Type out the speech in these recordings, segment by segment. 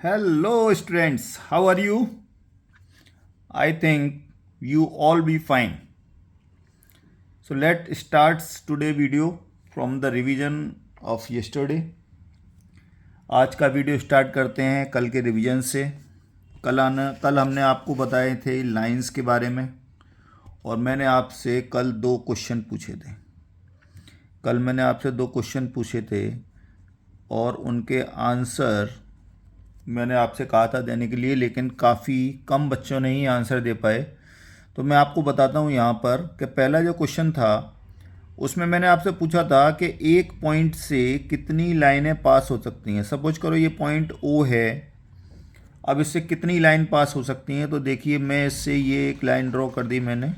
Hello students, how are you? I think you all be fine. So let's start today video from the revision of yesterday. आज का video start करते हैं कल के revision से। कल हमने आपको बताए थे लाइंस के बारे में और मैंने आपसे कल 2 क्वेश्चन पूछे थे। कल मैंने आपसे 2 क्वेश्चन पूछे थे और उनके आंसर मैंने आपसे कहा था देने के लिए, लेकिन काफ़ी कम बच्चों ने ही आंसर दे पाए। तो मैं आपको बताता हूँ यहाँ पर कि पहला जो क्वेश्चन था उसमें मैंने आपसे पूछा था कि एक पॉइंट से कितनी लाइनें पास हो सकती हैं। सपोज करो ये पॉइंट ओ है, अब इससे कितनी लाइन पास हो सकती हैं। तो देखिए मैं इससे ये एक लाइन ड्रॉ कर दी मैंने।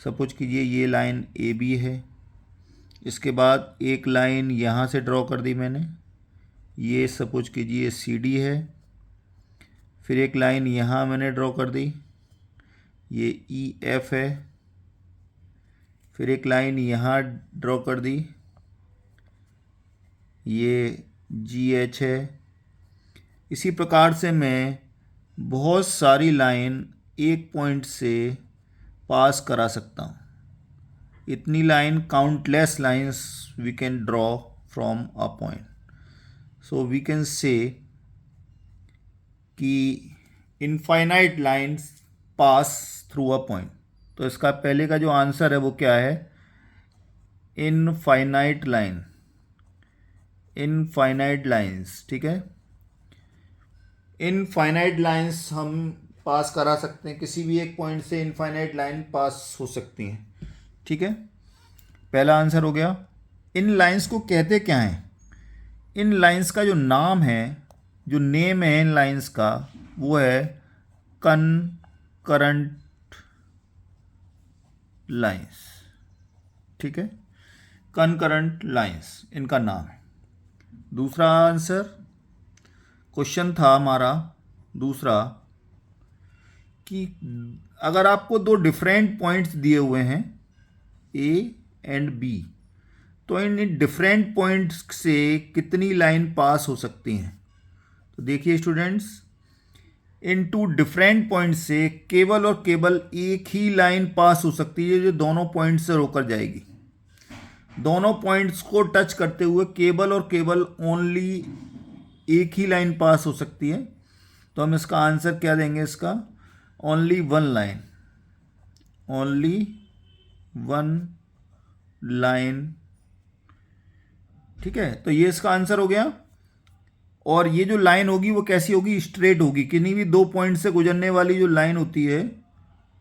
सपोज कीजिए ये लाइन ए बी है, इसके बाद एक लाइन यहाँ से ड्रॉ कर दी मैंने, ये सपोज कीजिए सी डी है। फिर एक लाइन यहाँ मैंने ड्रॉ कर दी, ये ई एफ है। फिर एक लाइन यहाँ ड्रॉ कर दी, ये जी एच है। इसी प्रकार से मैं बहुत सारी लाइन एक पॉइंट से पास करा सकता हूँ। इतनी line, countless lines we can draw from a point. So we can say कि infinite lines pass through a point. तो इसका पहले का जो आंसर है वो क्या है? Infinite line, infinite lines. ठीक है, इनफाइनाइट लाइंस हम पास करा सकते हैं, किसी भी एक पॉइंट से इनफाइनाइट लाइन पास हो सकती हैं। ठीक है, पहला आंसर हो गया। इन लाइंस को कहते क्या हैं? इन लाइंस का जो नाम है, जो नेम है इन लाइंस का, वो है कनकरंट लाइंस। ठीक है, कनकरंट लाइंस इनका नाम है। दूसरा आंसर, क्वेश्चन था हमारा दूसरा कि अगर आपको 2 डिफरेंट पॉइंट्स दिए हुए हैं ए एंड बी, तो इन डिफरेंट पॉइंट्स से कितनी लाइन पास हो सकती हैं। तो देखिए स्टूडेंट्स, इन 2 डिफरेंट पॉइंट से केवल और केवल एक ही लाइन पास हो सकती है जो दोनों पॉइंट से होकर जाएगी। दोनों पॉइंट्स को टच करते हुए केवल और केवल ओनली एक ही लाइन पास हो सकती है। तो हम इसका आंसर क्या देंगे? इसका only one line, only one line. ठीक है, तो ये इसका आंसर हो गया। और ये जो लाइन होगी वो कैसी होगी? स्ट्रेट होगी। किन्हीं भी 2 पॉइंट से गुजरने वाली जो लाइन होती है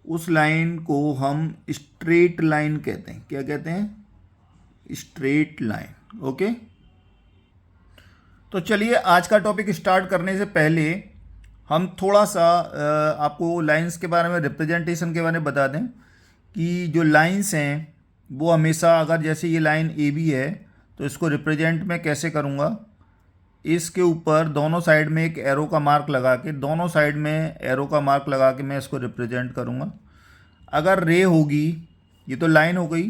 उस लाइन को हम स्ट्रेट लाइन कहते हैं। क्या कहते हैं? Straight line. ओके, तो चलिए आज का टॉपिक स्टार्ट करने से पहले हम थोड़ा सा आपको लाइंस के बारे में, रिप्रेजेंटेशन के बारे में बता दें कि जो लाइंस हैं वो हमेशा, अगर जैसे ये लाइन ए बी है तो इसको रिप्रेजेंट मैं कैसे करूँगा? इसके ऊपर दोनों साइड में एक एरो का मार्क लगा के, दोनों साइड में एरो का मार्क लगा के मैं इसको रिप्रेजेंट करूँगा। अगर रे होगी, ये तो लाइन हो गई,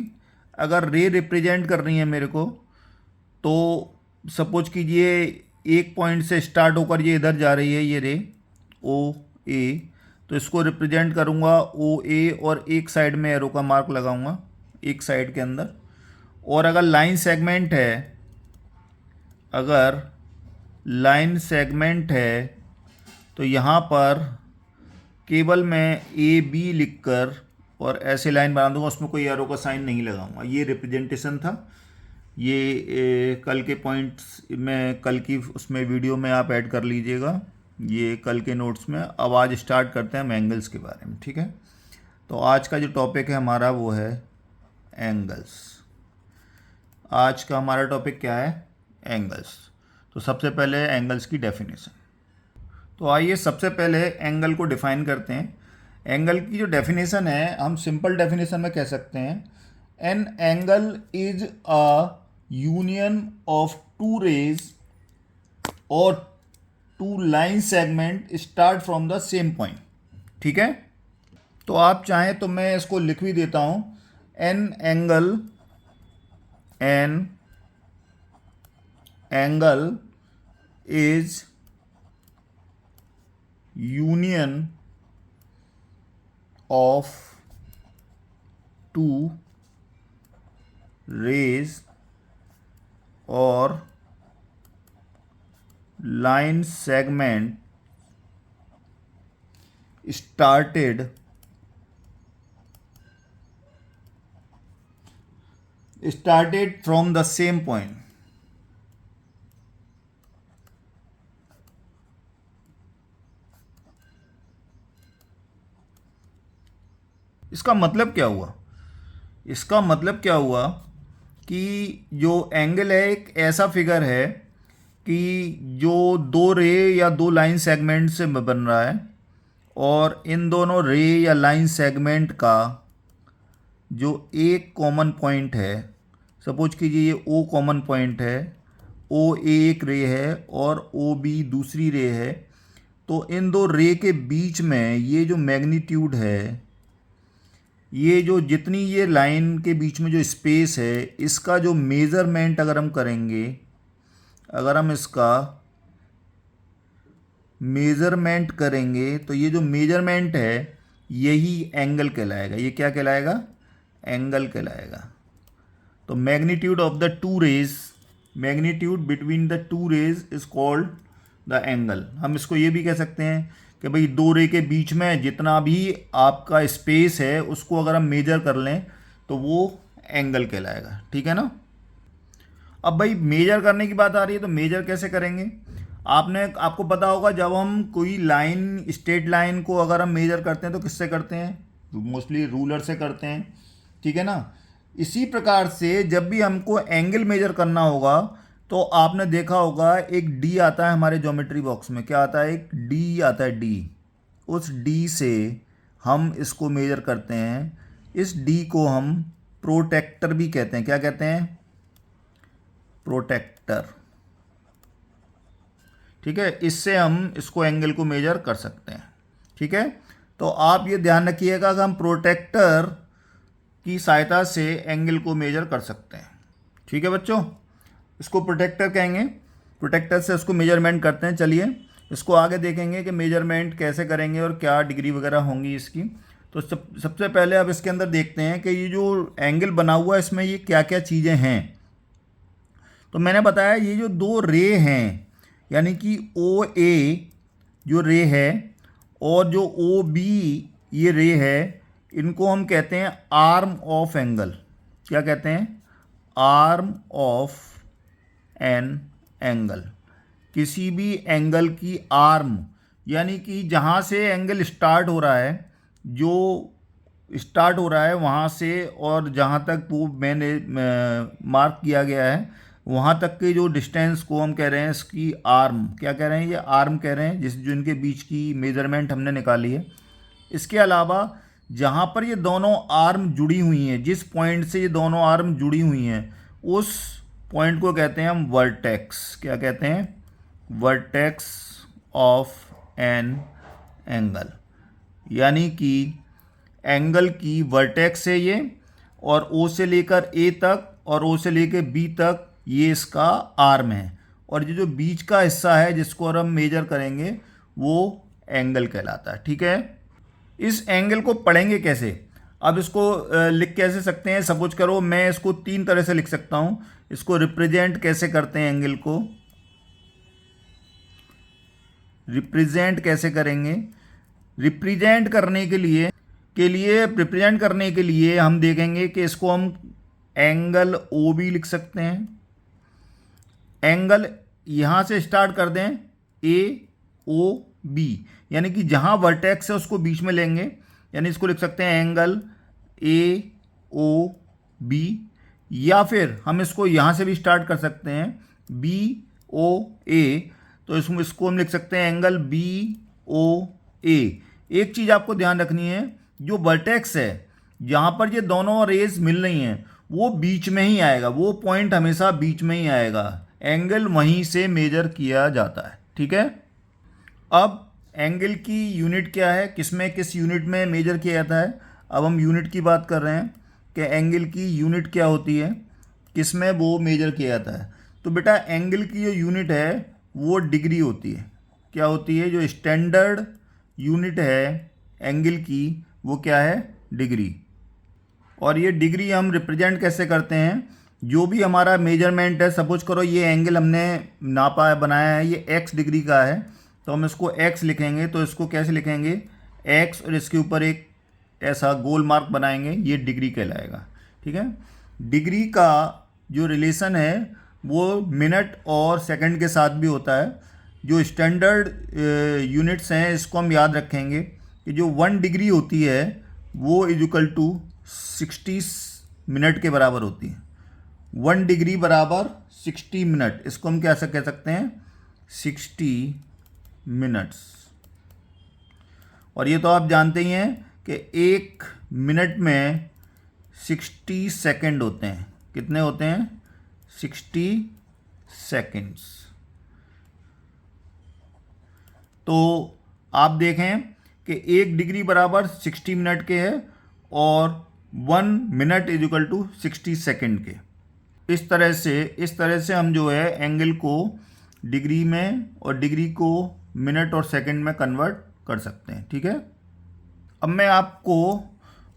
अगर रे रिप्रेजेंट करनी है मेरे को, तो सपोज कीजिए एक पॉइंट से स्टार्ट होकर ये इधर जा रही है, ये रे ओ ए, तो इसको रिप्रेजेंट करूँगा ओ ए और एक साइड में एरो का मार्क लगाऊंगा एक साइड के अंदर। और अगर लाइन सेगमेंट है, अगर लाइन सेगमेंट है तो यहाँ पर केवल मैं ए बी लिखकर और ऐसे लाइन बना दूंगा, उसमें कोई एरो का साइन नहीं लगाऊंगा। ये रिप्रेजेंटेशन था। ये कल के पॉइंट्स में, कल की उसमें वीडियो में आप ऐड कर लीजिएगा, ये कल के नोट्स में। अब आज स्टार्ट करते हैं हम एंगल्स के बारे में। ठीक है, तो आज का जो टॉपिक है हमारा वो है एंगल्स। आज का हमारा टॉपिक क्या है? एंगल्स। तो सबसे पहले एंगल्स की डेफिनेशन। तो आइए सबसे पहले एंगल को डिफाइन करते हैं। एंगल की जो डेफिनेशन है, हम सिंपल डेफिनेशन में कह सकते हैं, an angle is a union of two rays और two line segment start from the same point. ठीक है, तो आप चाहें तो मैं इसको लिख भी देता हूं। An angle is union of two rays और line segment started from the same point. इसका मतलब क्या हुआ? इसका मतलब क्या हुआ कि जो एंगल है एक ऐसा फिगर है कि जो दो रे या दो लाइन सेगमेंट से बन रहा है और इन दोनों रे या लाइन सेगमेंट का जो एक कॉमन पॉइंट है, सपोज कीजिए ये ओ कॉमन पॉइंट है, ओ एक रे है और ओ बी दूसरी रे है, तो इन दो रे के बीच में ये जो मैग्नीट्यूड है, ये जो जितनी ये लाइन के बीच में जो स्पेस है, इसका जो मेज़रमेंट अगर हम करेंगे, अगर हम इसका मेज़रमेंट करेंगे तो ये जो मेजरमेंट है यही एंगल कहलाएगा। ये क्या कहलाएगा? एंगल कहलाएगा। तो magnitude of the two rays, magnitude between the two rays is called the angle. हम इसको ये भी कह सकते हैं कि भाई दो रे के बीच में जितना भी आपका स्पेस है उसको अगर हम मेजर कर लें तो वो एंगल कहलाएगा। ठीक है ना? अब भाई मेजर करने की बात आ रही है तो मेजर कैसे करेंगे? आपको पता होगा जब हम कोई लाइन, स्ट्रेट लाइन को अगर हम मेजर करते हैं तो किससे करते हैं? मोस्टली रूलर से करते हैं। ठीक है ना? इसी प्रकार से जब भी हमको एंगल मेजर करना होगा तो आपने देखा होगा एक डी आता है हमारे ज्योमेट्री बॉक्स में। क्या आता है? एक डी आता है, डी। उस डी से हम इसको मेजर करते हैं। इस डी को हम प्रोटेक्टर भी कहते हैं। क्या कहते हैं? प्रोटेक्टर। ठीक है? इससे हम इसको एंगल को मेजर कर सकते हैं। ठीक है? तो आप ये ध्यान रखिएगा कि हम प्रोटेक्टर की सहायता से एंगल को मेजर कर सकते हैं। ठीक है बच्चों? इसको प्रोटेक्टर कहेंगे। प्रोटेक्टर से इसको मेजरमेंट करते हैं। चलिए इसको आगे देखेंगे कि मेजरमेंट कैसे करेंगे और क्या डिग्री वगैरह होंगी इसकी। तो सबसे पहले अब इसके अंदर देखते हैं कि ये जो एंगल बना हुआ है इसमें ये क्या क्या चीज़ें हैं। तो मैंने बताया ये जो दो रे हैं, यानी कि ओ ए जो रे है और जो ओ बी ये रे है, इनको हम कहते हैं आर्म ऑफ एंगल। क्या कहते हैं? Arm of an angle. किसी भी एंगल की आर्म, यानी कि जहाँ से एंगल स्टार्ट हो रहा है, जो स्टार्ट हो रहा है वहाँ से और जहाँ तक वो मैंने मार्क किया गया है वहाँ तक के जो डिस्टेंस को हम कह रहे हैं इसकी आर्म। क्या कह रहे हैं? ये आर्म कह रहे हैं, जिनके बीच की मेजरमेंट हमने निकाली है। इसके अलावा जहाँ पर ये दोनों आर्म जुड़ी हुई हैं, जिस पॉइंट से ये दोनों आर्म जुड़ी हुई हैं, उस पॉइंट को कहते हैं हम वर्टेक्स। क्या कहते हैं? Vertex of an angle. यानी कि एंगल की वर्टेक्स है ये, और ओ से लेकर ए तक और ओ से लेकर बी तक ये इसका आर्म है, और ये जो बीच का हिस्सा है जिसको हम मेजर करेंगे वो एंगल कहलाता है। ठीक है? इस एंगल को पढ़ेंगे कैसे? अब इसको लिख कैसे सकते हैं? सपोज करो मैं इसको तीन तरह से लिख सकता हूं। इसको रिप्रेजेंट कैसे करते हैं? एंगल को रिप्रेजेंट कैसे करेंगे? रिप्रेजेंट करने के लिए हम देखेंगे कि इसको हम एंगल ओ बी लिख सकते हैं। एंगल यहाँ से स्टार्ट कर दें, ए ओ बी, यानी कि जहाँ वर्टेक्स है उसको बीच में लेंगे, यानी इसको लिख सकते हैं एंगल ए ओ बी। या फिर हम इसको यहाँ से भी स्टार्ट कर सकते हैं, बी ओ ए, तो इसको हम लिख सकते हैं एंगल बी ओ ए। एक चीज़ आपको ध्यान रखनी है, जो वर्टेक्स है जहाँ पर ये दोनों रेज मिल रही हैं वो बीच में ही आएगा, वो पॉइंट हमेशा बीच में ही आएगा। एंगल वहीं से मेजर किया जाता है। ठीक है? अब एंगल की यूनिट क्या है, किस यूनिट में मेजर किया जाता है? अब हम यूनिट की बात कर रहे हैं कि एंगल की यूनिट क्या होती है, किस में वो मेजर किया जाता है। तो बेटा एंगल की जो यूनिट है वो डिग्री होती है। क्या होती है? जो स्टैंडर्ड यूनिट है एंगल की वो क्या है, डिग्री। और ये डिग्री हम रिप्रेजेंट कैसे करते हैं, जो भी हमारा मेजरमेंट है, सपोज करो ये एंगल हमने नापा है, बनाया है, ये x डिग्री का है, तो हम इसको x लिखेंगे। तो इसको कैसे लिखेंगे, x और इसके ऊपर एक ऐसा गोल मार्क बनाएंगे, ये डिग्री कहलाएगा। ठीक है, डिग्री का जो रिलेशन है वो मिनट और सेकंड के साथ भी होता है। जो स्टैंडर्ड यूनिट्स हैं इसको हम याद रखेंगे कि जो 1 डिग्री होती है वो इज इक्वल टू 60 मिनट के बराबर होती है। 1 डिग्री बराबर 60 मिनट, इसको हम क्या कह सकते हैं, 60 मिनट्स। और ये तो आप जानते ही हैं कि 1 मिनट में 60 सेकंड होते हैं। कितने होते हैं, 60 सेकंड्स। तो आप देखें कि 1 डिग्री बराबर 60 मिनट के है और 1 minute is equal to 60 second के। इस तरह से हम जो है एंगल को डिग्री में और डिग्री को मिनट और सेकंड में कन्वर्ट कर सकते हैं। ठीक है, अब मैं आपको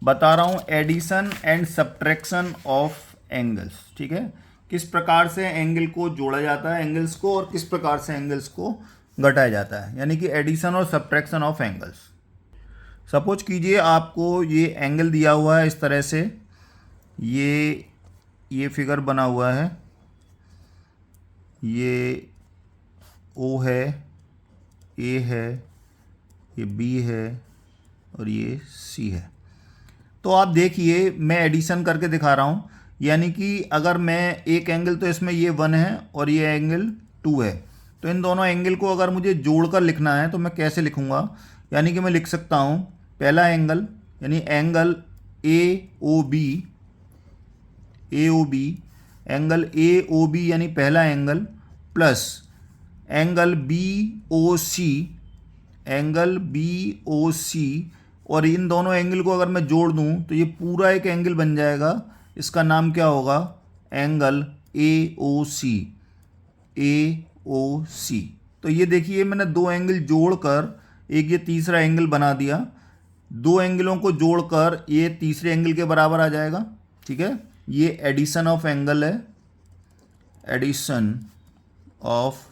बता रहा हूँ addition and subtraction of angles. ठीक है, किस प्रकार से एंगल को जोड़ा जाता है एंगल्स को, और किस प्रकार से एंगल्स को घटाया जाता है, यानी कि एडिशन और सब्ट्रैक्शन ऑफ एंगल्स। सपोज कीजिए आपको ये एंगल दिया हुआ है इस तरह से, ये फिगर बना हुआ है, ये O है, A है, ये B है और ये C है। तो आप देखिए मैं एडिशन करके दिखा रहा हूँ, यानी कि अगर मैं एक एंगल, तो इसमें ये 1 है और ये एंगल 2 है, तो इन दोनों एंगल को अगर मुझे जोड़कर लिखना है तो मैं कैसे लिखूँगा, यानी कि मैं लिख सकता हूँ पहला एंगल यानी एंगल AOB, एंगल AOB यानी पहला एंगल, प्लस एंगल BOC, और इन दोनों एंगल को अगर मैं जोड़ दूं तो ये पूरा एक एंगल बन जाएगा। इसका नाम क्या होगा, एंगल AOC। तो ये देखिए मैंने 2 एंगल जोड़कर एक ये तीसरा एंगल बना दिया। 2 एंगलों को जोड़कर ये तीसरे एंगल के बराबर आ जाएगा। ठीक है, ये एडिशन ऑफ एंगल है, एडिशन ऑफ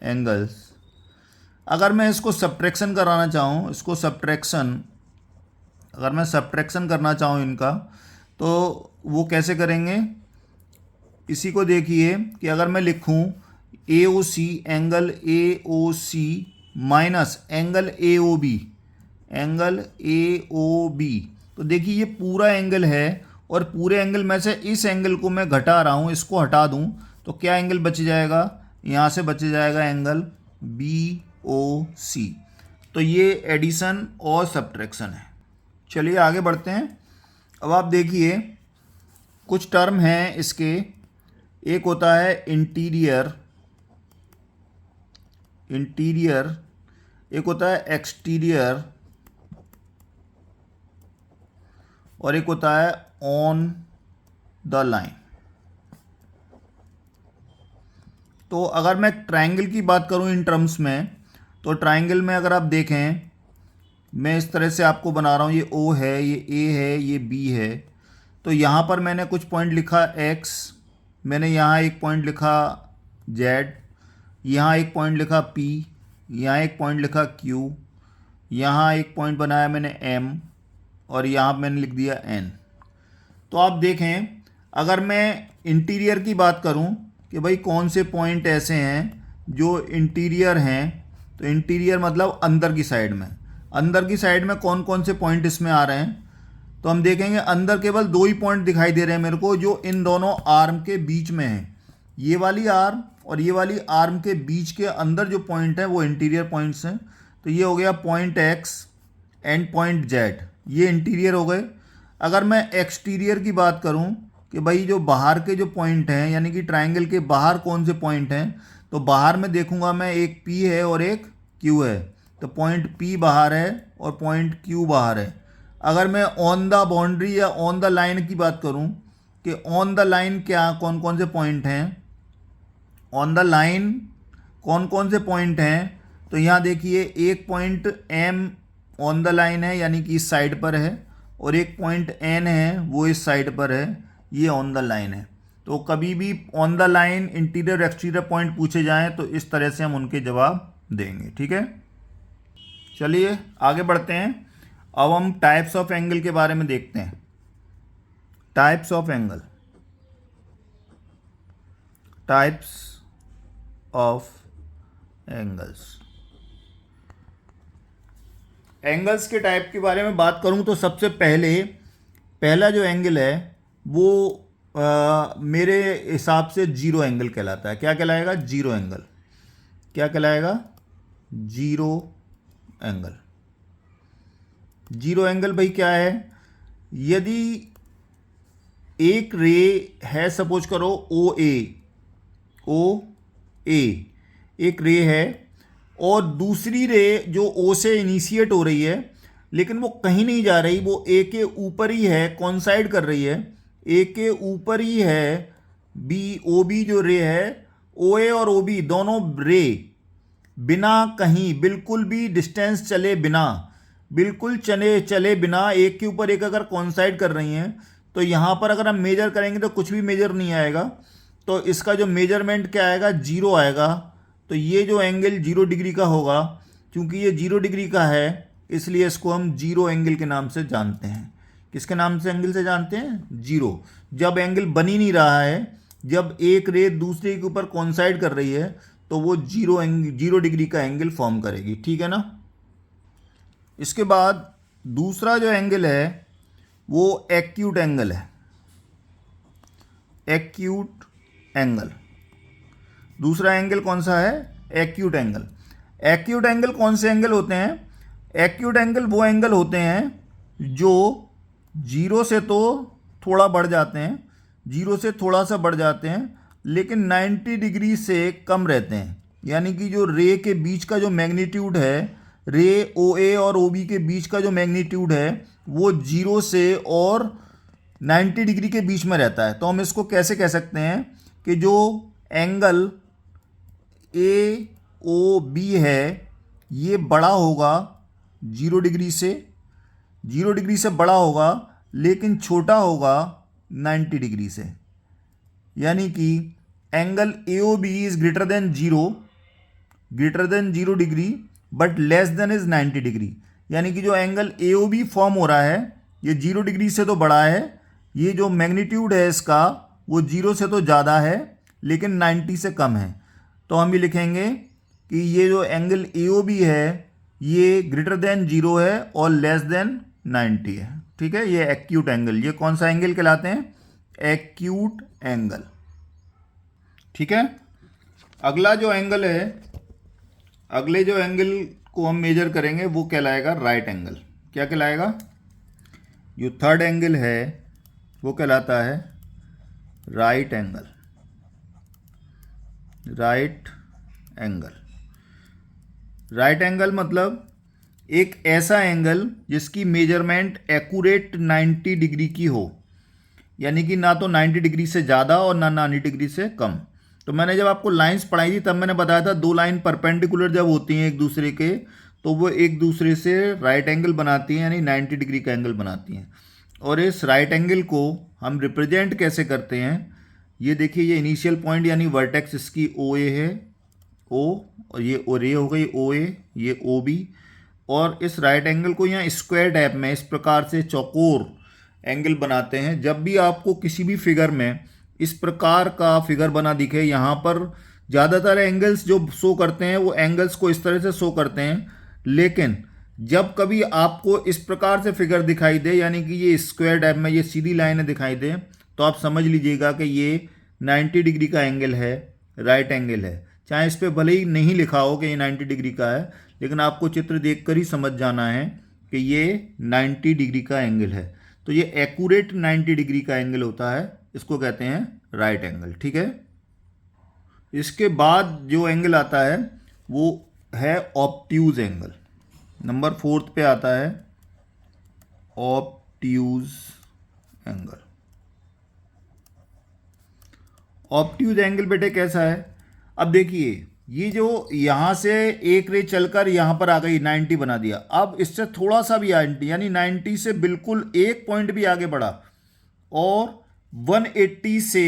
एंगल्स। अगर मैं इसको सब्ट्रैक्शन कराना चाहूँ, अगर मैं सब्ट्रैक्शन करना चाहूँ इनका, तो वो कैसे करेंगे, इसी को देखिए कि अगर मैं लिखूँ AOC, angle AOC minus angle AOB, तो देखिए ये पूरा एंगल है और पूरे एंगल में से इस एंगल को मैं घटा रहा हूँ, इसको हटा दूँ तो क्या एंगल बच जाएगा, यहाँ से बच जाएगा एंगल BOC। तो ये एडिशन और सब्ट्रैक्शन है। चलिए आगे बढ़ते हैं। अब आप देखिए कुछ टर्म हैं इसके, एक होता है इंटीरियर, एक होता है एक्सटीरियर और एक होता है ऑन द लाइन। तो अगर मैं ट्रायंगल की बात करूं इन टर्म्स में, तो ट्रायंगल में अगर आप देखें, मैं इस तरह से आपको बना रहा हूं, ये O है, ये A है, ये B है। तो यहाँ पर मैंने कुछ पॉइंट लिखा X, मैंने यहाँ एक पॉइंट लिखा Z, यहाँ एक पॉइंट लिखा P, यहाँ एक पॉइंट लिखा Q, यहाँ एक पॉइंट बनाया मैंने M और यहाँ मैंने लिख दिया N। तो आप देखें अगर मैं इंटीरियर की बात करूं कि भाई कौन से पॉइंट ऐसे हैं जो इंटीरियर हैं, तो इंटीरियर मतलब अंदर की साइड में कौन कौन से पॉइंट इसमें आ रहे हैं, तो हम देखेंगे अंदर केवल 2 ही पॉइंट दिखाई दे रहे हैं मेरे को, जो इन दोनों आर्म के बीच में है। ये वाली आर्म और ये वाली आर्म के बीच के अंदर जो पॉइंट है वो इंटीरियर पॉइंट्स हैं। तो ये हो गया point X and point Z, ये इंटीरियर हो गए। अगर मैं एक्सटीरियर की बात करूं कि भाई जो बाहर के जो पॉइंट हैं, यानी कि ट्रायंगल के बाहर कौन से पॉइंट हैं, तो बाहर में देखूंगा मैं एक P है और एक Q है। तो पॉइंट P बाहर है और पॉइंट Q बाहर है। अगर मैं ऑन द बाउंड्री या ऑन द लाइन की बात करूं कि ऑन द लाइन क्या कौन कौन से पॉइंट हैं, ऑन द लाइन कौन कौन से पॉइंट हैं, तो यहाँ देखिए एक point M on the line है यानी कि इस साइड पर है, और एक पॉइंट एन है वो इस साइड पर है, ये ऑन द लाइन है। तो कभी भी on the line interior exterior point पूछे जाएं तो इस तरह से हम उनके जवाब देंगे। ठीक है, चलिए आगे बढ़ते हैं। अब हम टाइप्स ऑफ एंगल के बारे में देखते हैं। Types of angle, types of angles. Angles के टाइप के बारे में बात करूं तो सबसे पहला जो एंगल है वो मेरे हिसाब से जीरो एंगल कहलाता है। क्या कहलाएगा? Zero angle. क्या कहलाएगा? Zero angle. जीरो एंगल भाई क्या है? यदि एक रे है, सपोज करो ओ ए एक रे है, और दूसरी रे जो ओ से इनिशिएट हो रही है लेकिन वो कहीं नहीं जा रही, वो ए के ऊपर ही है, कॉन्साइड कर रही है, ए के ऊपर ही है। बी ओ बी जो रे है, ओ ए और ओ बी दोनों रे बिना कहीं बिल्कुल भी डिस्टेंस चले बिना, बिल्कुल चले बिना एक के ऊपर एक अगर कॉन्साइड कर रही हैं, तो यहाँ पर अगर हम मेजर करेंगे तो कुछ भी मेजर नहीं आएगा। तो इसका जो मेजरमेंट क्या आएगा? जीरो आएगा। तो ये जो एंगल 0 डिग्री का होगा, क्योंकि ये 0 डिग्री का है इसलिए इसको हम जीरो एंगल के नाम से जानते हैं। किसके नाम से एंगल से जानते हैं? जीरो। जब एंगल बन ही नहीं रहा है, जब एक रे दूसरे के ऊपर कॉन्साइड कर रही है, तो वो जीरो डिग्री का एंगल फॉर्म करेगी। ठीक है ना। इसके बाद दूसरा जो एंगल है वो एक्यूट एंगल है। एक्यूट एंगल, दूसरा एंगल कौन सा है? Acute angle. एक्यूट एंगल कौन से एंगल होते हैं? एक्यूट एंगल वो एंगल होते हैं जो जीरो से तो थोड़ा बढ़ जाते हैं, जीरो से थोड़ा सा बढ़ जाते हैं, लेकिन 90 डिग्री से कम रहते हैं। यानी कि जो रे के बीच का जो मैग्नीट्यूड है, रे ओ ए और ओ बी के बीच का जो मैग्नीट्यूड है, वो जीरो से और 90 डिग्री के बीच में रहता है। तो हम इसको कैसे कह सकते हैं कि जो एंगल ए ओ बी है ये बड़ा होगा 0 डिग्री से, 0 डिग्री से बड़ा होगा, लेकिन छोटा होगा 90 डिग्री से। यानी कि angle A O B is greater than zero degree but less than is 90 degree. यानी कि जो angle A O B form हो रहा है ये 0 डिग्री से तो बड़ा है, ये जो मैग्नीट्यूड है इसका वो 0 से तो ज़्यादा है लेकिन 90 से कम है। तो हम ये लिखेंगे कि ये जो एंगल ए ओ बी है ये ग्रेटर देन 0 है और लेस देन 90 है। ठीक है, ये एक्यूट एंगल। ये कौन सा एंगल कहलाते हैं? Acute angle. ठीक है, अगला जो एंगल है, अगले जो एंगल को हम मेजर करेंगे वो कहलाएगा राइट एंगल। क्या कहलाएगा? जो थर्ड एंगल है वो कहलाता है right angle. Right angle, right angle मतलब एक ऐसा एंगल जिसकी मेजरमेंट एक्यूरेट 90 डिग्री की हो, यानी कि ना तो 90 डिग्री से ज़्यादा और ना 90 डिग्री से कम। तो मैंने जब आपको लाइंस पढ़ाई थी तब मैंने बताया था दो लाइन परपेंडिकुलर जब होती हैं एक दूसरे के तो वो एक दूसरे से राइट एंगल बनाती हैं, यानी 90 डिग्री का एंगल बनाती हैं। और इस राइट एंगल को हम रिप्रेजेंट कैसे करते हैं? ये देखिए, ये इनिशियल पॉइंट यानी वर्टेक्स इसकी ओ ए है, ओ, और ये ओ रे हो गई ओ ए, ये ओ बी। और इस राइट एंगल को यहाँ स्क्वायर टाइप में इस प्रकार से चौकोर एंगल बनाते हैं। जब भी आपको किसी भी फिगर में इस प्रकार का फिगर बना दिखे, यहाँ पर ज़्यादातर एंगल्स जो शो करते हैं वो एंगल्स को इस तरह से शो करते हैं, लेकिन जब कभी आपको इस प्रकार से फिगर दिखाई दे, यानी कि ये स्क्वायर टाइप में ये सीधी लाइनें दिखाई दे, तो आप समझ लीजिएगा कि ये 90 डिग्री का एंगल है, राइट एंगल है। चाहे इस पर भले ही नहीं लिखा हो कि ये 90 डिग्री का है, लेकिन आपको चित्र देखकर ही समझ जाना है कि ये 90 डिग्री का एंगल है। तो ये एक्यूरेट 90 डिग्री का एंगल होता है, इसको कहते हैं राइट एंगल। ठीक है, इसके बाद जो एंगल आता है वो है ऑब्ट्यूज एंगल। नंबर 4 पे आता है ऑब्ट्यूज एंगल। ऑब्ट्यूज एंगल बेटे कैसा है? अब देखिए, ये जो यहाँ से एक रे चलकर यहाँ पर आ गई 90 बना दिया, अब इससे थोड़ा सा भी यानी 90 से बिल्कुल एक पॉइंट भी आगे बढ़ा और 180 से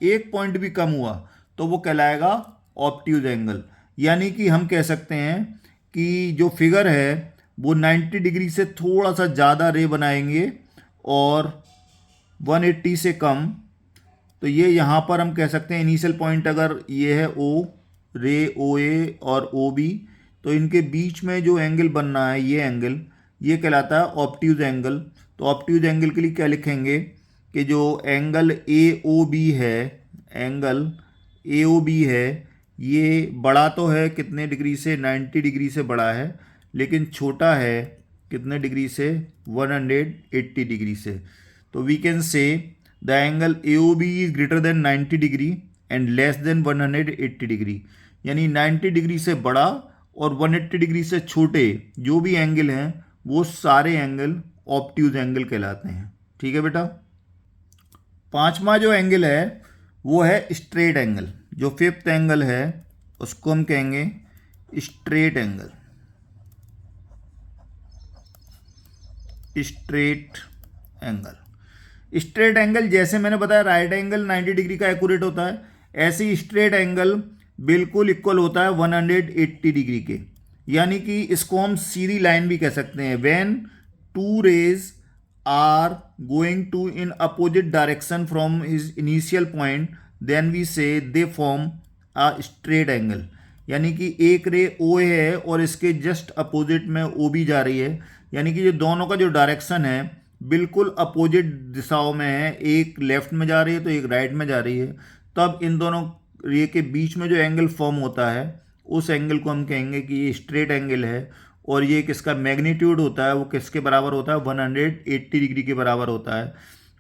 एक पॉइंट भी कम हुआ तो वो कहलाएगा ऑब्ट्यूज एंगल। यानी कि हम कह सकते हैं कि जो फिगर है वो 90 डिग्री से थोड़ा सा ज़्यादा रे बनाएंगे और 180 से कम। तो ये यहाँ पर हम कह सकते हैं इनिशियल पॉइंट अगर ये है ओ, रे ओ ए और ओ बी, तो इनके बीच में जो एंगल बन रहा है ये एंगल, ये कहलाता है ऑब्ट्यूज एंगल। तो ऑब्ट्यूज एंगल के लिए क्या लिखेंगे कि जो एंगल ए ओ बी है, एंगल ए ओ बी है, ये बड़ा तो है कितने डिग्री से, 90 डिग्री से बड़ा है, लेकिन छोटा है कितने डिग्री से, 180 डिग्री से। तो we can say the angle A O B is greater than 90 degree and less than 180 degree. यानी 90 डिग्री से बड़ा और 180 डिग्री से छोटे जो भी एंगल हैं वो सारे एंगल ऑब्ट्यूज एंगल कहलाते हैं। ठीक है बेटा। पांचवा जो एंगल है वो है स्ट्रेट एंगल। जो फिफ्थ एंगल है उसको हम कहेंगे straight angle. Straight angle, straight angle जैसे मैंने बताया राइट एंगल 90 डिग्री का एक्यूरेट होता है, ऐसे ही स्ट्रेट एंगल बिल्कुल इक्वल होता है 180 डिग्री के। यानी कि इसको हम सीधी लाइन भी कह सकते हैं। When two rays are going to in opposite direction from his initial point then we say they form a straight angle. यानी कि एक रे ओ है और इसके जस्ट अपोजिट में ओ भी जा रही है, यानी कि जो दोनों का जो डायरेक्शन है बिल्कुल अपोजिट दिशाओं में है, एक लेफ्ट में जा रही है तो एक राइट में जा रही है, तब इन दोनों रे के बीच में जो एंगल फॉर्म होता है उस एंगल को हम कहेंगे कि ये स्ट्रेट एंगल है। और ये किसका मैग्नीट्यूड होता है, वो किसके बराबर होता है, 180 डिग्री के बराबर होता है।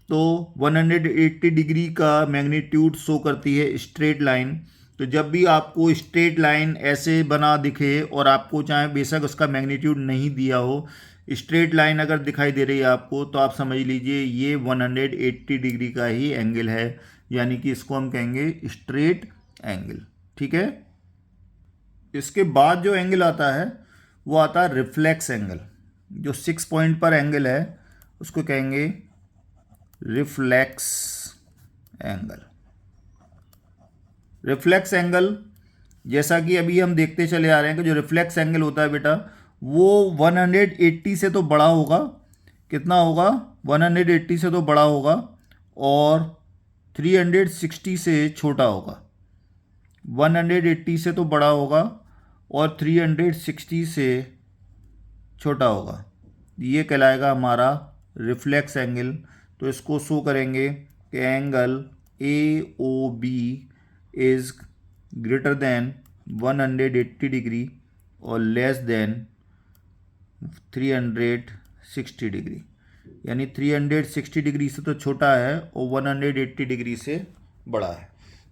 तो 180 डिग्री का मैग्नीट्यूड शो करती है स्ट्रेट लाइन। तो जब भी आपको स्ट्रेट लाइन ऐसे बना दिखे और आपको चाहे बेशक उसका मैग्नीट्यूड नहीं दिया हो, स्ट्रेट लाइन अगर दिखाई दे रही है आपको, तो आप समझ लीजिए ये 180 डिग्री का ही एंगल है, यानी कि इसको हम कहेंगे स्ट्रेट एंगल। ठीक है। इसके बाद जो एंगल आता है वो आता है रिफ्लेक्स एंगल। जो 6 पॉइंट पर एंगल है उसको कहेंगे रिफ्लेक्स एंगल। रिफ्लेक्स एंगल जैसा कि अभी हम देखते चले आ रहे हैं कि जो रिफ्लेक्स एंगल होता है बेटा वो 180 से तो बड़ा होगा, कितना होगा, 180 से तो बड़ा होगा और 360 से छोटा होगा। 180 से तो बड़ा होगा और 360 से छोटा होगा, ये कहलाएगा हमारा रिफ्लेक्स एंगल। तो इसको शो करेंगे कि angle A O B is greater than 180 degree और लेस देन 360 डिग्री। यानी 360 डिग्री से तो छोटा है और 180 डिग्री से बड़ा है।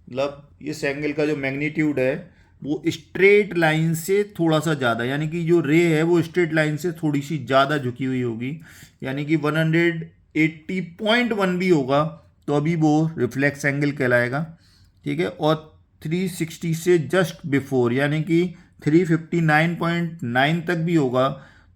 मतलब इस एंगल का जो मैग्नीट्यूड है वो स्ट्रेट लाइन से थोड़ा सा ज़्यादा, यानी कि जो रे है वो स्ट्रेट लाइन से थोड़ी सी ज़्यादा झुकी हुई होगी, यानी कि 180.1 भी होगा तो अभी वो रिफ्लेक्स एंगल कहलाएगा। ठीक है। और 360 से जस्ट बिफोर यानी कि 359.9 तक भी होगा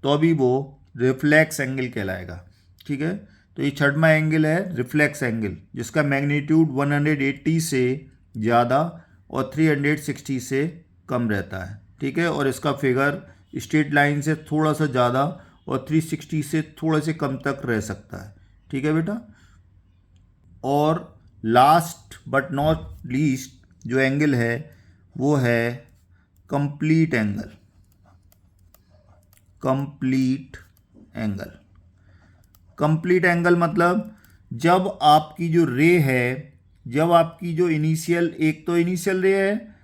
तो अभी वो रिफ्लेक्स एंगल कहलाएगा। ठीक है। तो ये छठवां एंगल है रिफ्लेक्स एंगल, जिसका मैग्नीट्यूड 180 से ज़्यादा और 360 से कम रहता है। ठीक है। और इसका फिगर स्ट्रेट लाइन से थोड़ा सा ज़्यादा और 360 से थोड़े से कम तक रह सकता है। ठीक है बेटा। और लास्ट बट नॉट लीस्ट जो एंगल है वो है complete angle. Complete angle, complete angle मतलब जब आपकी जो रे है, जब आपकी जो इनिशियल, एक तो इनिशियल रे है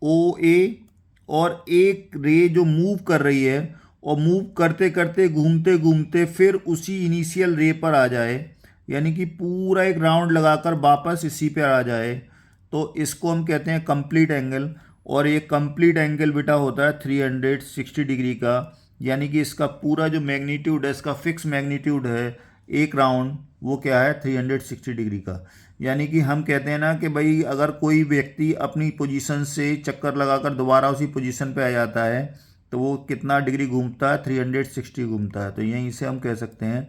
ओ ए और एक रे जो मूव कर रही है और मूव करते करते घूमते घूमते फिर उसी इनिशियल रे पर आ जाए, यानी कि पूरा एक राउंड लगाकर वापस इसी पर आ जाए, तो इसको हम कहते हैं कंप्लीट एंगल। और ये कंप्लीट एंगल बेटा होता है 360 डिग्री का, यानी कि इसका पूरा जो मैग्नीट्यूड है, इसका फिक्स मैग्नीट्यूड है एक राउंड वो क्या है 360 डिग्री का। यानी कि हम कहते हैं ना कि भाई अगर कोई व्यक्ति अपनी पोजीशन से चक्कर लगाकर दोबारा उसी पोजीशन पे आ जाता है तो वो कितना डिग्री घूमता है, 360 घूमता है। तो यहीं से हम कह सकते हैं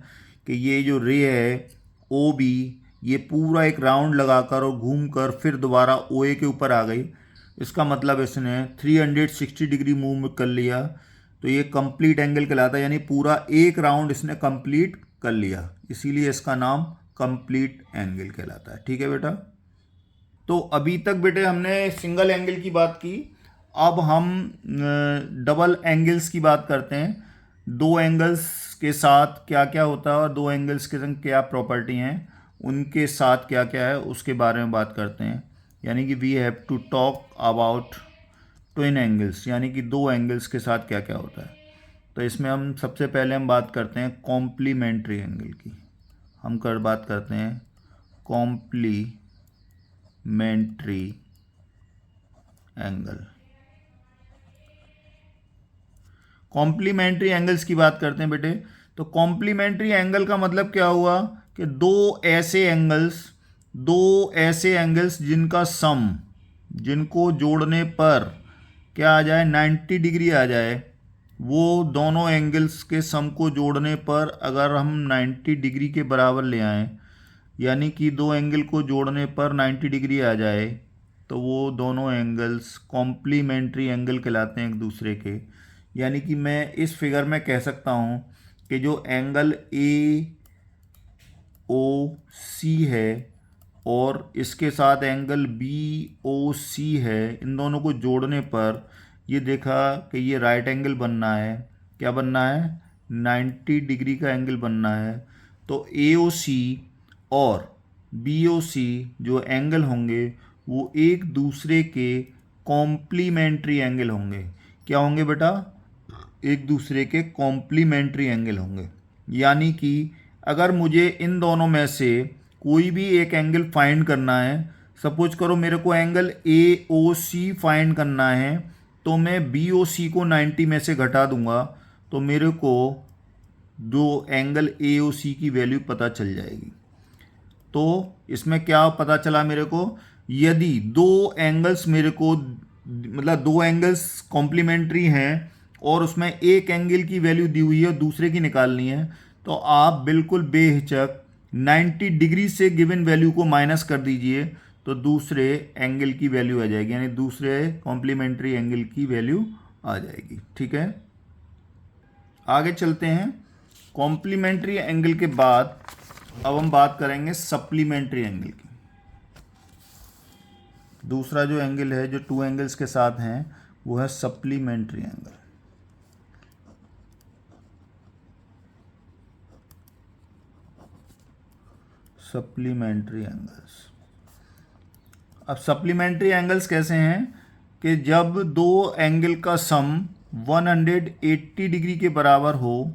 कि ये जो रे है ओ बी, ये पूरा एक राउंड लगाकर और घूम कर फिर दोबारा ओ ए के ऊपर आ गई। इसका मतलब इसने 360 डिग्री मूव कर लिया, तो ये कंप्लीट एंगल कहलाता है, यानी पूरा एक राउंड इसने कंप्लीट कर लिया, इसीलिए इसका नाम कंप्लीट एंगल कहलाता है। ठीक है बेटा। तो अभी तक बेटे हमने सिंगल एंगल की बात की, अब हम डबल एंगल्स की बात करते हैं। दो एंगल्स के साथ क्या क्या होता है और दो एंगल्स के संग क्या प्रॉपर्टी हैं, उनके साथ क्या क्या है उसके बारे में बात करते हैं। यानी कि we have to talk about twin angles, यानी कि दो एंगल्स के साथ क्या क्या होता है। तो इसमें हम सबसे पहले हम बात करते हैं कॉम्प्लीमेंट्री एंगल की। हम बात करते हैं कॉम्प्लीमेंट्री एंगल। कॉम्प्लीमेंट्री एंगल्स की बात करते हैं बेटे। तो कॉम्प्लीमेंट्री एंगल का मतलब क्या हुआ कि दो ऐसे एंगल्स जिनका सम, जिनको जोड़ने पर क्या आ जाए 90 डिग्री आ जाए, वो दोनों एंगल्स के सम को जोड़ने पर अगर हम 90 डिग्री के बराबर ले आएँ, यानी कि दो एंगल को जोड़ने पर 90 डिग्री आ जाए, तो वो दोनों एंगल्स कॉम्प्लीमेंट्री एंगल कहलाते हैं एक दूसरे के। यानी कि मैं इस फिगर में कह सकता हूँ कि जो एंगल ए ओ सी है और इसके साथ एंगल बी ओ सी है, इन दोनों को जोड़ने पर ये देखा कि ये राइट एंगल बनना है। क्या बनना है? 90 डिग्री का एंगल बनना है। तो ए ओ सी और बी ओ सी जो एंगल होंगे वो एक दूसरे के कॉम्प्लीमेंट्री एंगल होंगे। क्या होंगे बेटा? एक दूसरे के कॉम्प्लीमेंट्री एंगल होंगे। यानी कि अगर मुझे इन दोनों में से कोई भी एक एंगल फाइंड करना है, सपोज करो मेरे को angle A O C find करना है, तो मैं बी ओ सी को 90 में से घटा दूंगा, तो मेरे को दो एंगल ए ओ सी की वैल्यू पता चल जाएगी। तो इसमें क्या पता चला मेरे को? यदि दो एंगल्स मेरे को, मतलब दो एंगल्स कॉम्प्लीमेंट्री हैं और उसमें एक एंगल की वैल्यू दी हुई है और दूसरे की निकालनी है, तो आप बिल्कुल बेहिचक 90 डिग्री से गिवन वैल्यू को माइनस कर दीजिए, तो दूसरे एंगल की वैल्यू आ जाएगी, यानी दूसरे कॉम्प्लीमेंट्री एंगल की वैल्यू आ जाएगी। ठीक है, आगे चलते हैं। कॉम्प्लीमेंट्री एंगल के बाद अब हम बात करेंगे सप्लीमेंट्री एंगल की। दूसरा जो एंगल है जो टू एंगल्स के साथ हैं वो है सप्लीमेंट्री एंगल। Supplementary angles. अब सप्लीमेंट्री एंगल्स कैसे हैं कि जब दो एंगल का सम 180 डिग्री के बराबर हो,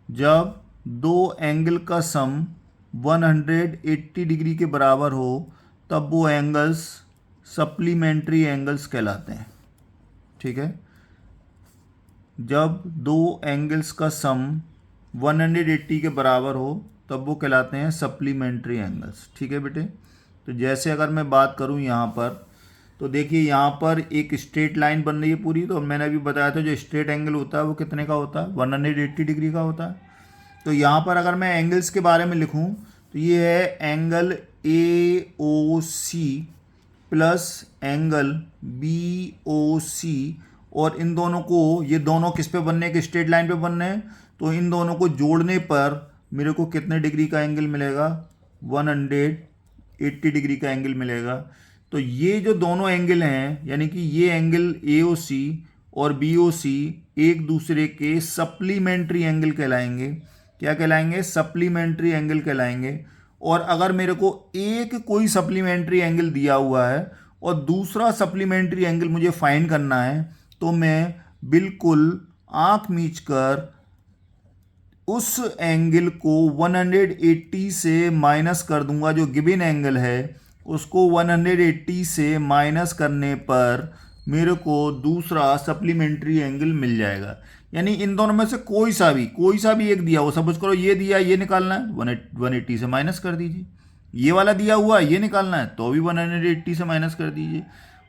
जब दो एंगल का सम 180 डिग्री के बराबर हो, तब वो एंगल्स सप्लीमेंट्री एंगल्स कहलाते हैं। ठीक है, जब दो एंगल्स का सम 180 के बराबर हो तब वो कहलाते हैं सप्लीमेंट्री एंगल्स। ठीक है बेटे। तो जैसे अगर मैं बात करूं यहाँ पर, तो देखिए यहाँ पर एक स्ट्रेट लाइन बन रही है पूरी, तो मैंने अभी बताया था जो स्ट्रेट एंगल होता है वो कितने का होता है? 180 डिग्री का होता है। तो यहाँ पर अगर मैं एंगल्स के बारे में लिखूँ तो ये है angle A O C plus angle B O C, और इन दोनों को, ये दोनों किस पे बनने हैं? स्ट्रेट लाइन पे बनने हैं। तो इन दोनों को जोड़ने पर मेरे को कितने डिग्री का एंगल मिलेगा? 180 डिग्री का एंगल मिलेगा। तो ये जो दोनों एंगल हैं, यानी कि ये एंगल ए ओ सी और बी ओ सी एक दूसरे के सप्लीमेंट्री एंगल कहलाएंगे। क्या कहलाएंगे? सप्लीमेंट्री एंगल कहलाएंगे। और अगर मेरे को एक कोई सप्लीमेंट्री एंगल दिया हुआ है और दूसरा सप्लीमेंट्री एंगल मुझे फाइंड करना है, तो मैं बिल्कुल आंख मीच कर उस एंगल को 180 से माइनस कर दूंगा। जो गिवन एंगल है उसको 180 से माइनस करने पर मेरे को दूसरा सप्लीमेंट्री एंगल मिल जाएगा। यानी इन दोनों में से कोई सा भी एक दिया हो, सपोज करो ये दिया, ये निकालना है 180 से माइनस कर दीजिए। ये वाला दिया हुआ ये निकालना है तो भी 180 से माइनस कर दीजिए।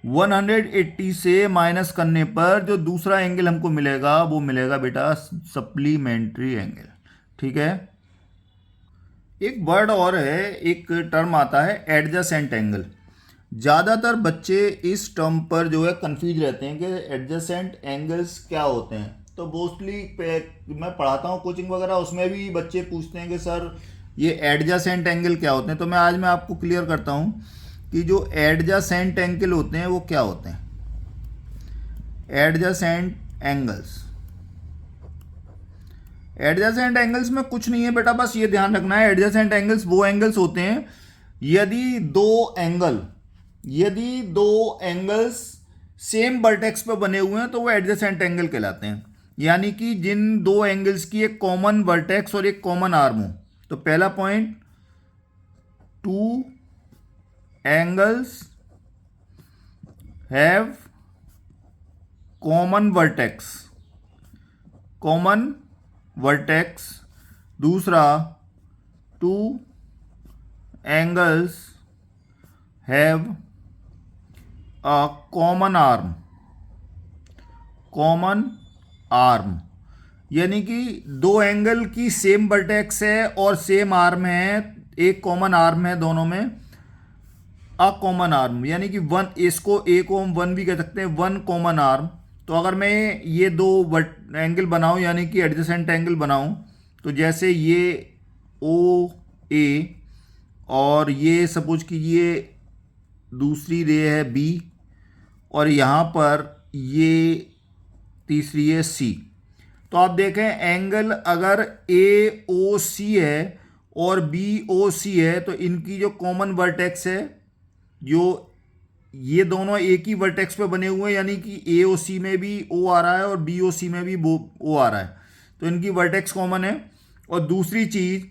180 से माइनस करने पर जो दूसरा एंगल हमको मिलेगा वो मिलेगा बेटा सप्लीमेंट्री एंगल। ठीक है। एक वर्ड और है, एक टर्म आता है एडजेसेंट एंगल। ज़्यादातर बच्चे इस टर्म पर जो है कंफ्यूज रहते हैं कि एडजेसेंट एंगल्स क्या होते हैं। तो मोस्टली मैं पढ़ाता हूँ कोचिंग वगैरह, उसमें भी बच्चे पूछते हैं कि सर ये एडजेसेंट एंगल क्या होते हैं। तो आज मैं आपको क्लियर करता हूँ कि जो एडजेसेंट एंगल होते हैं वो क्या होते हैं। एडजेसेंट एंगल्स में कुछ नहीं है बेटा, बस ये ध्यान रखना है, एडजेसेंट एंगल्स वो एंगल्स होते हैं यदि दो एंगल्स सेम वर्टेक्स पे बने हुए हैं तो वो एडजेसेंट एंगल कहलाते हैं। यानी कि जिन दो एंगल्स की एक कॉमन वर्टेक्स और एक कॉमन आर्म हो। तो पहला point, two angles have common vertex. दूसरा, two angles have a common arm. यानी कि दो एंगल की सेम वर्टेक्स है और सेम आर्म है, एक कॉमन आर्म है दोनों में, अ कॉमन आर्म। यानी कि इसको ए को हम वन भी कह सकते हैं, वन कॉमन आर्म। तो अगर मैं ये दो एंगल बनाऊं यानी कि एडजेसेंट एंगल बनाऊं, तो जैसे ये ओ ए और ये सपोज कीजिए दूसरी रे है बी, और यहाँ पर ये तीसरी है सी। तो आप देखें एंगल अगर ए ओ सी है और बी ओ सी है तो इनकी जो कॉमन वर्टेक्स है, जो ये दोनों एक ही वर्टेक्स पे बने हुए हैं, यानी कि ए ओ सी में भी ओ आ रहा है और बी ओ सी में भी ओ आ रहा है, तो इनकी वर्टेक्स कॉमन है। और दूसरी चीज़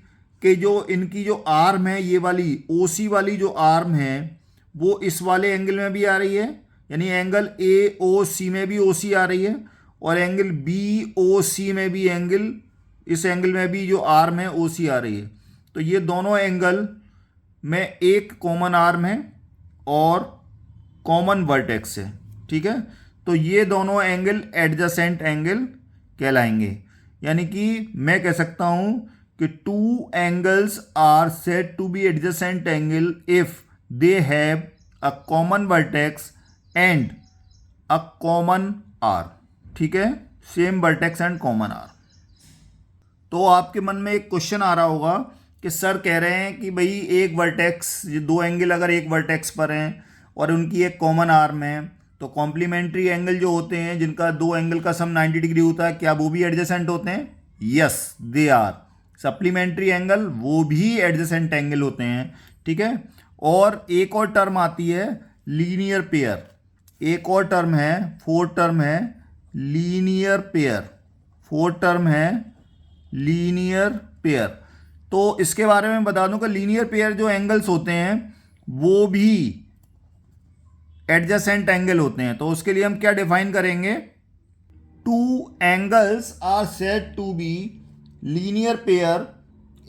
कि जो इनकी जो आर्म है, ये वाली ओ सी वाली जो आर्म है वो इस वाले एंगल में भी आ रही है, यानी एंगल ए ओ सी में भी ओ सी आ रही है, और एंगल बी ओ सी में भी इस एंगल में भी जो आर्म है ओ सी आ रही है। तो ये दोनों एंगल में एक कॉमन आर्म है और कॉमन वर्टेक्स है। ठीक है। तो ये दोनों एंगल एडजेसेंट एंगल कहलाएंगे। यानी कि मैं कह सकता हूं कि two angles are said to be adjacent angle if they have a common vertex and a common arm. ठीक है, same vertex and common arm. तो आपके मन में एक क्वेश्चन आ रहा होगा कि सर कह रहे हैं कि भाई एक वर्टेक्स, दो एंगल अगर एक वर्टेक्स पर हैं और उनकी एक कॉमन आर्म है, तो कॉम्प्लीमेंट्री एंगल जो होते हैं जिनका दो एंगल का सम 90 डिग्री होता है, क्या वो भी एडजेसेंट होते हैं? Yes, they are. Supplementary angle वो भी एडजेसेंट एंगल होते हैं। ठीक है। और एक और टर्म आती है लीनियर पेयर। एक और टर्म है, फोर्थ टर्म है लीनियर पेयर। फोर्थ टर्म है लीनियर पेयर। तो इसके बारे में बता दूं कि लीनियर पेयर जो एंगल्स होते हैं वो भी एडजेसेंट एंगल होते हैं। तो उसके लिए हम क्या डिफाइन करेंगे? Two angles are said to be linear pair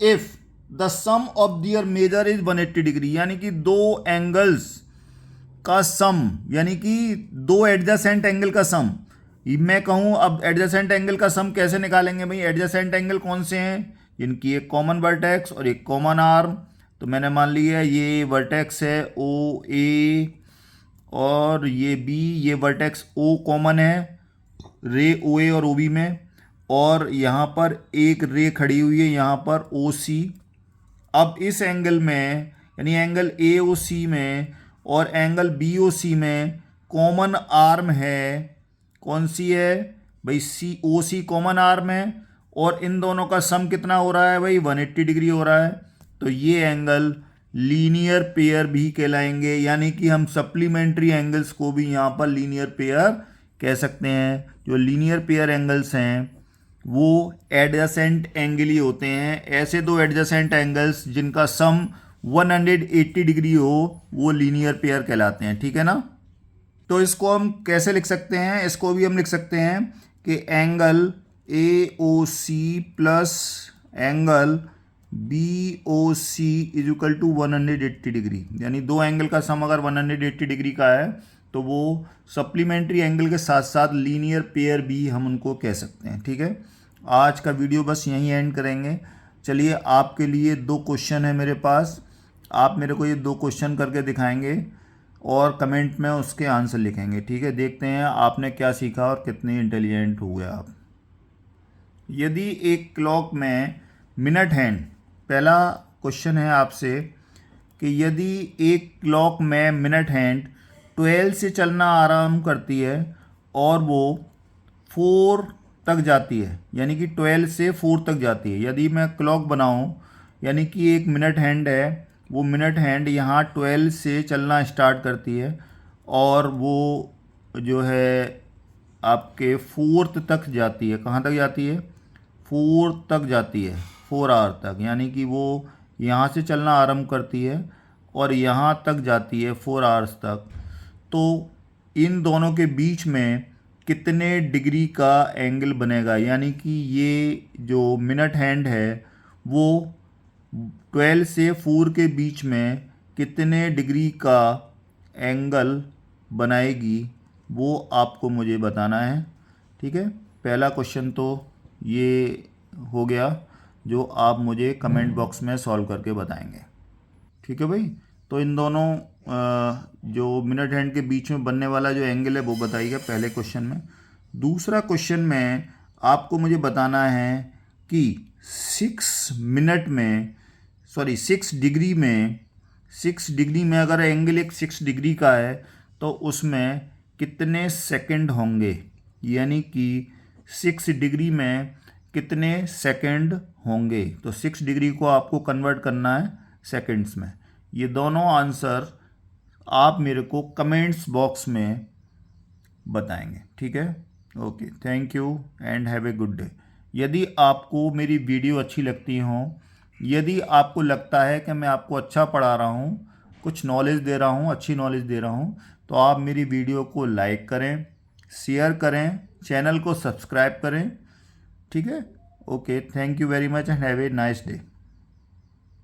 if the sum of their measure is 180 degree. यानी कि दो एंगल्स का सम, यानी कि दो एडजेसेंट एंगल का सम। मैं कहूं अब एडजेसेंट एंगल का सम कैसे निकालेंगे भाई? एडजेसेंट एंगल कौन से हैं? जिनकी एक कॉमन वर्टेक्स और एक कॉमन आर्म। तो मैंने मान लिया ये वर्टेक्स है ओ ए और ये बी, ये वर्टेक्स ओ कॉमन है रे ओ ए और ओ बी में, और यहाँ पर एक रे खड़ी हुई है यहाँ पर ओ सी। अब इस एंगल में, यानी एंगल ए ओ सी में और एंगल बी ओ सी में कॉमन आर्म है। कौन सी है भाई? सी ओ सी कॉमन आर्म है, और इन दोनों का सम कितना हो रहा है भाई? 180 डिग्री हो रहा है। तो ये एंगल लीनियर पेयर भी कहलाएंगे। यानी कि हम सप्लीमेंट्री एंगल्स को भी यहाँ पर लीनियर पेयर कह सकते हैं। जो लीनियर पेयर एंगल्स हैं वो एडजेसेंट एंगल ही होते हैं। ऐसे दो एडजेसेंट एंगल्स जिनका सम 180 डिग्री हो वो लीनियर पेयर कहलाते हैं। ठीक है ना। तो इसको हम कैसे लिख सकते हैं? इसको भी हम लिख सकते हैं कि angle AOC plus angle BOC is equal to 180 degree, यानी दो एंगल का सम अगर 180 डिग्री का है तो वो सप्लीमेंट्री एंगल के साथ साथ लीनियर पेयर भी हम उनको कह सकते हैं। ठीक है, आज का वीडियो बस यहीं एंड करेंगे। चलिए, आपके लिए दो क्वेश्चन है मेरे पास, आप मेरे को ये दो क्वेश्चन करके दिखाएंगे और कमेंट में उसके आंसर लिखेंगे। ठीक है, देखते हैं आपने क्या सीखा और कितने इंटेलिजेंट हुए आप। यदि एक क्लॉक में मिनट हैंड, पहला क्वेश्चन है आपसे कि यदि एक क्लॉक में मिनट हैंड 12 से चलना आरंभ करती है और वो 4 तक जाती है, यानी कि 12 से 4 तक जाती है। यदि मैं क्लॉक बनाऊं, यानी कि एक मिनट हैंड है, वो मिनट हैंड यहाँ 12 से चलना स्टार्ट करती है और वो जो है आपके 4th तक जाती है। कहाँ तक जाती है? 4 तक जाती है, 4 आवर तक, यानी कि वो यहाँ से चलना आरंभ करती है और यहाँ तक जाती है 4 आवर्स तक। तो इन दोनों के बीच में कितने डिग्री का एंगल बनेगा, यानी कि ये जो मिनट हैंड है वो 12 से 4 के बीच में कितने डिग्री का एंगल बनाएगी, वो आपको मुझे बताना है। ठीक है, पहला क्वेश्चन तो ये हो गया जो आप मुझे कमेंट बॉक्स में सॉल्व करके बताएंगे। ठीक है भाई, तो इन दोनों जो मिनट हैंड के बीच में बनने वाला जो एंगल है वो बताइएगा पहले क्वेश्चन में। दूसरा क्वेश्चन में आपको मुझे बताना है कि 6 डिग्री में अगर एंगल एक 6 डिग्री का है तो उसमें कितने सेकंड होंगे, यानी कि 6 डिग्री में कितने सेकंड होंगे। तो 6 डिग्री को आपको कन्वर्ट करना है सेकंड्स में। ये दोनों आंसर आप मेरे को कमेंट्स बॉक्स में बताएंगे। ठीक है, okay, thank you and have a good day. यदि आपको मेरी वीडियो अच्छी लगती हो, यदि आपको लगता है कि मैं आपको अच्छा पढ़ा रहा हूँ, कुछ नॉलेज दे रहा हूँ, अच्छी नॉलेज दे रहा हूँ, तो आप मेरी वीडियो को लाइक करें, शेयर करें, चैनल को सब्सक्राइब करें। ठीक है, okay, thank you very much and have a nice day.